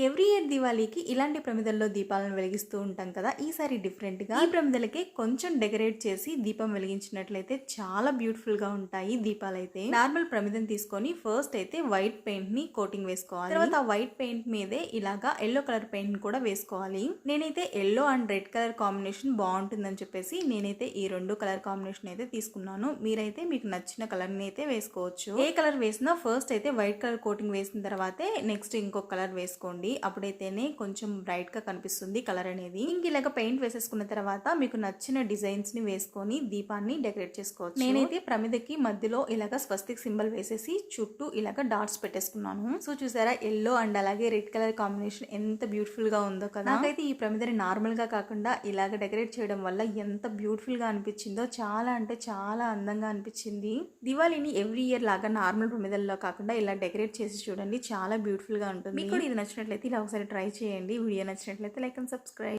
Every year దివాళీకి ఇలాంటి ప్రమిదల్లో దీపాలను వెలిగిస్తూ ఉంటాం కదా. ఈసారి డిఫరెంట్గా ఈ ప్రమిదలకి కొంచెం డెకరేట్ చేసి దీపం వెలిగించినట్లయితే చాలా బ్యూటిఫుల్ గా ఉంటాయి దీపాలైతే. నార్మల్ ప్రమిదం తీసుకొని ఫస్ట్ అయితే వైట్ పెయింట్ ని కోటింగ్ వేసుకోవాలి. తర్వాత ఆ వైట్ పెయింట్ మీదే ఇలాగా ఎల్లో కలర్ పెయింట్ ని కూడా వేసుకోవాలి. నేనైతే yellow and red colour combination బాగుంటుందని చెప్పేసి నేనైతే ఈ రెండు కలర్ కాంబినేషన్ అయితే తీసుకున్నాను. మీరైతే మీకు నచ్చిన కలర్ ని అయితే వేసుకోవచ్చు. ఏ కలర్ వేసినా ఫస్ట్ అయితే వైట్ కలర్ కోటింగ్ వేసిన తర్వాతే నెక్స్ట్ ఇంకొక కలర్ వేసుకోండి. అప్పుడైతేనే కొంచెం బ్రైట్ గా కనిపిస్తుంది కలర్ అనేది. ఇంక ఇలాగ పెయింట్ వేసేసుకున్న తర్వాత మీకు నచ్చిన డిజైన్స్ ని వేసుకొని దీపాన్ని డెకరేట్ చేసుకోవచ్చు. నేనైతే ప్రమిదకి మధ్యలో ఇలాగ స్వస్తిక్ సింబల్ వేసేసి చుట్టూ ఇలాగ డాట్స్ పెట్టేసుకున్నాను. సో చూసారా ఎల్లో అండ్ అలాగే రెడ్ కలర్ కాంబినేషన్ ఎంత బ్యూటిఫుల్ గా ఉందో కదా. నాకైతే ఈ ప్రమిదని నార్మల్ గా కాకుండా ఇలాగ డెకరేట్ చేయడం వల్ల ఎంత బ్యూటిఫుల్ గా అనిపించిందో, చాలా అంటే చాలా అందంగా అనిపించింది. దివాళీని ఎవ్రీ ఇయర్ లాగా నార్మల్ ప్రమిదల్లో కాకుండా ఇలా డెకరేట్ చేసి చూడండి, చాలా బ్యూటిఫుల్ గా ఉంటుంది. మీకు కూడా ఇది నచ్చినట్లయితే ఇలా ఒకసారి ట్రై చేయండి. వీడియో నచ్చినట్లయితే లైక్ అండ్ సబ్స్క్రైబ్.